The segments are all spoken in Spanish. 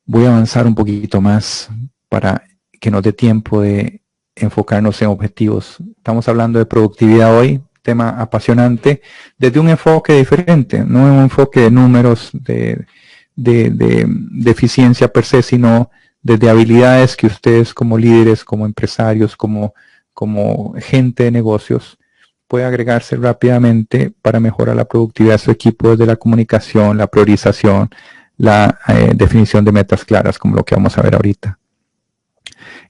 Voy a avanzar un poquito más para que nos dé tiempo de enfocarnos en objetivos. Estamos hablando de productividad hoy, tema apasionante, desde un enfoque diferente, no un enfoque de números, de eficiencia per se, sino desde habilidades que ustedes como líderes, como empresarios, como gente de negocios, puede agregarse rápidamente para mejorar la productividad de su equipo desde la comunicación, la priorización, la definición de metas claras, como lo que vamos a ver ahorita.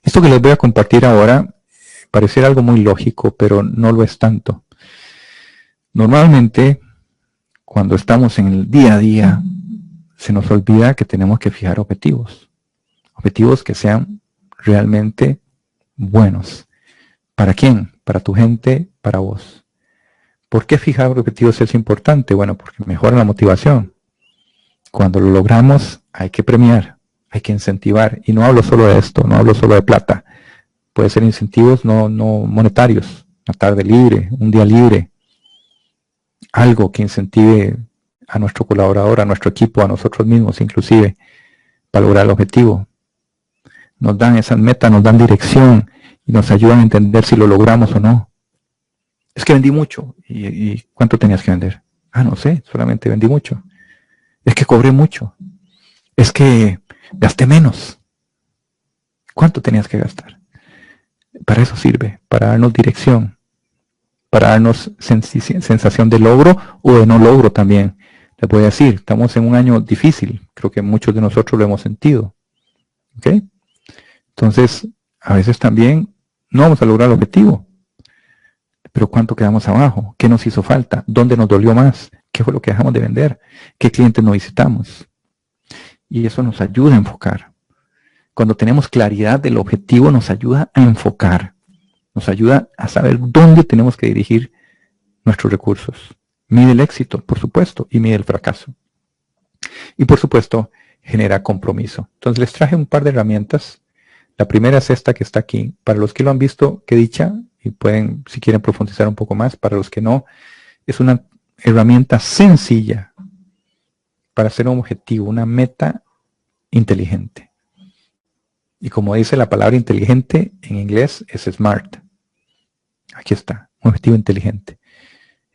Esto que les voy a compartir ahora parece algo muy lógico, pero no lo es tanto. Normalmente, cuando estamos en el día a día, se nos olvida que tenemos que fijar objetivos. Objetivos que sean realmente buenos. ¿Para quién? Para tu gente, para vos. ¿Por qué fijar objetivos es importante? Bueno, porque mejora la motivación. Cuando lo logramos, hay que premiar, hay que incentivar. Y no hablo solo de esto, no hablo solo de plata. Puede ser incentivos no monetarios. Una tarde libre, un día libre. Algo que incentive a nuestro colaborador, a nuestro equipo, a nosotros mismos inclusive, para lograr el objetivo. Nos dan esas metas, nos dan dirección y nos ayudan a entender si lo logramos o no. Es que vendí mucho. ¿Y cuánto tenías que vender? Ah, no sé, solamente vendí mucho. Es que cobré mucho. Es que gasté menos. ¿Cuánto tenías que gastar? Para eso sirve, para darnos dirección, para darnos sensación de logro o de no logro también. Les voy a decir, estamos en un año difícil. Creo que muchos de nosotros lo hemos sentido. ¿Ok? Entonces, a veces también no vamos a lograr el objetivo. Pero ¿cuánto quedamos abajo? ¿Qué nos hizo falta? ¿Dónde nos dolió más? ¿Qué fue lo que dejamos de vender? ¿Qué clientes no visitamos? Y eso nos ayuda a enfocar. Cuando tenemos claridad del objetivo, nos ayuda a enfocar. Nos ayuda a saber dónde tenemos que dirigir nuestros recursos. Mide el éxito, por supuesto, y mide el fracaso. Y por supuesto, genera compromiso. Entonces les traje un par de herramientas. La primera es esta que está aquí. Para los que lo han visto, qué dicha, y pueden, si quieren profundizar un poco más. Para los que no, es una herramienta sencilla para hacer un objetivo, una meta inteligente. Y como dice la palabra inteligente, en inglés es smart. Aquí está, un objetivo inteligente.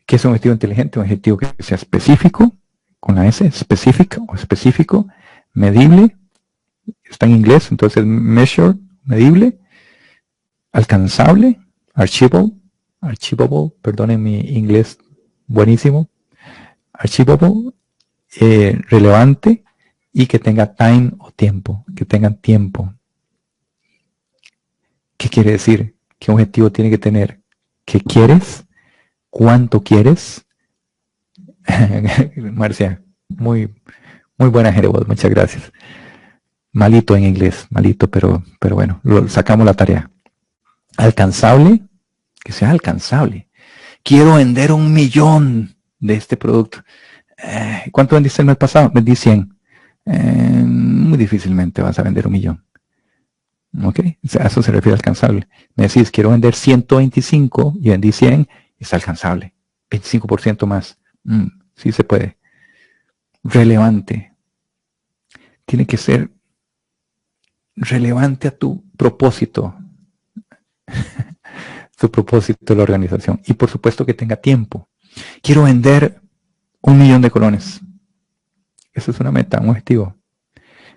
¿Qué es un objetivo inteligente? Un objetivo que sea específico, con la S, específico o específico, medible, está en inglés, entonces measure, medible, alcanzable, achievable, perdonen mi inglés buenísimo, achievable, relevante y que tenga time o tiempo, que tengan tiempo. ¿Qué quiere decir? ¿Qué objetivo tiene que tener? ¿Qué quieres? ¿Cuánto quieres? Marcia, muy buena Jerez, muchas gracias. Malito en inglés, malito, pero bueno, sacamos la tarea. Alcanzable, que sea alcanzable. Quiero vender 1 millón de este producto. ¿Cuánto vendiste el mes pasado? Vendí 100. Muy difícilmente vas a vender 1 millón. ¿Ok? A eso se refiere a alcanzable. Me decís, quiero vender 125 y vendí 100, es alcanzable. 25% más. Sí se puede. Relevante. Tiene que ser relevante a tu propósito. Tu propósito de la organización. Y por supuesto que tenga tiempo. Quiero vender 1 millón de colones. Eso es una meta, un objetivo.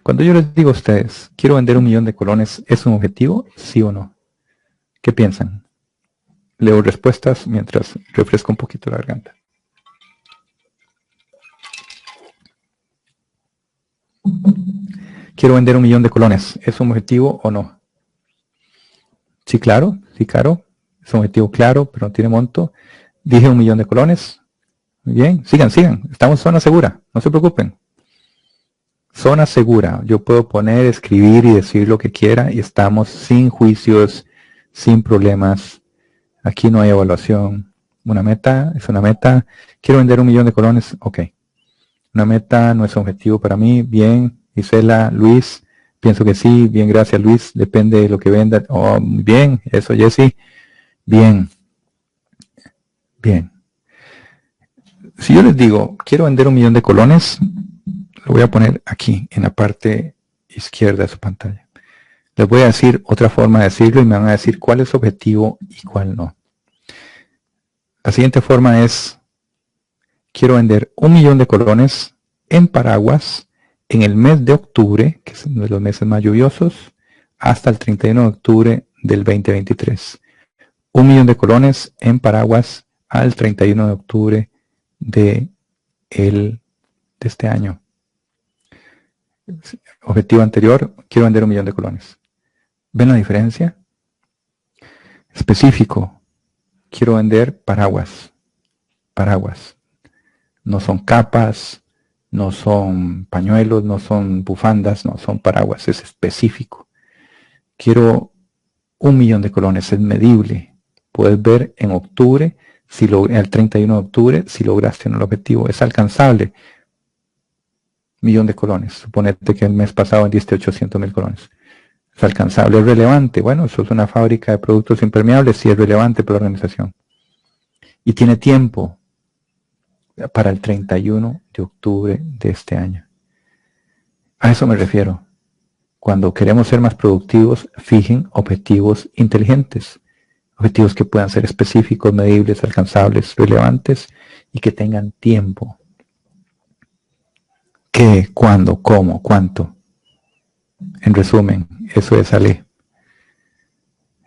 Cuando yo les digo a ustedes, quiero vender 1 millón de colones, ¿es un objetivo? ¿Sí o no? ¿Qué piensan? Leo respuestas mientras refresco un poquito la garganta. Quiero vender 1 millón de colones, ¿es un objetivo o no? Sí, claro, es un objetivo claro, pero no tiene monto. Dije 1 millón de colones. Muy bien, sigan, estamos en zona segura, no se preocupen. Zona segura, yo puedo poner, escribir y decir lo que quiera y estamos sin juicios, sin problemas. Aquí no hay evaluación. Una meta es una meta. Quiero vender 1 millón de colones, ok. Una meta no es un objetivo para mí, bien. Isela, Luis, pienso que sí, bien, gracias Luis, depende de lo que venda. Oh, muy bien, eso Jessy, bien. Si yo les digo, quiero vender 1 millón de colones, lo voy a poner aquí, en la parte izquierda de su pantalla. Les voy a decir otra forma de decirlo y me van a decir cuál es objetivo y cuál no. La siguiente forma es, quiero vender 1 millón de colones en paraguas en el mes de octubre, que es uno de los meses más lluviosos, hasta el 31 de octubre del 2023. 1 millón de colones en paraguas al 31 de octubre de este año. Objetivo anterior, quiero vender 1 millón de colones. ¿Ven la diferencia? Específico, quiero vender paraguas. Paraguas. No son capas, no son pañuelos, no son bufandas, no son paraguas, es específico. Quiero 1 millón de colones, es medible. Puedes ver en octubre, el 31 de octubre, si lograste el objetivo. Es alcanzable. 1 millón de colones. Suponete que el mes pasado vendiste 800,000 colones. Es alcanzable, es relevante. Bueno, eso es una fábrica de productos impermeables, sí es relevante para la organización. Y tiene tiempo para el 31 de octubre de este año. A eso me refiero. Cuando queremos ser más productivos, fijen objetivos inteligentes. Objetivos que puedan ser específicos, medibles, alcanzables, relevantes y que tengan tiempo. ¿Qué? ¿Cuándo? ¿Cómo? ¿Cuánto? En resumen, eso es ALE.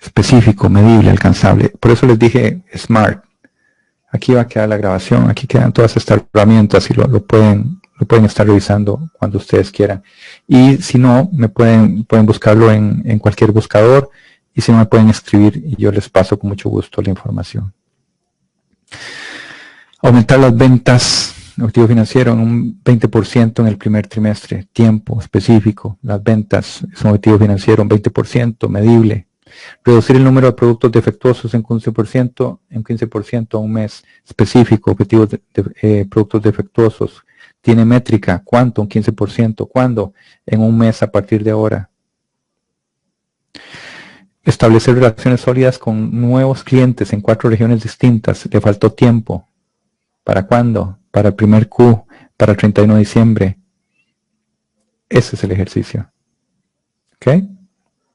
Específico, medible, alcanzable. Por eso les dije SMART. Aquí va a quedar la grabación, aquí quedan todas estas herramientas y lo pueden estar revisando cuando ustedes quieran. Y si no, pueden buscarlo en cualquier buscador, y si no, me pueden escribir y yo les paso con mucho gusto la información. Aumentar las ventas, objetivo financiero, en un 20% en el primer trimestre. Tiempo específico, las ventas es un objetivo financiero, un 20%, medible. Reducir el número de productos defectuosos en 15% a un mes. Específico, objetivos de productos defectuosos. Tiene métrica, ¿cuánto? Un 15%. ¿Cuándo? En un mes a partir de ahora. Establecer relaciones sólidas con nuevos clientes en 4 regiones distintas. Le faltó tiempo. ¿Para cuándo? Para el primer Q, para el 31 de diciembre. Ese es el ejercicio. ¿Ok?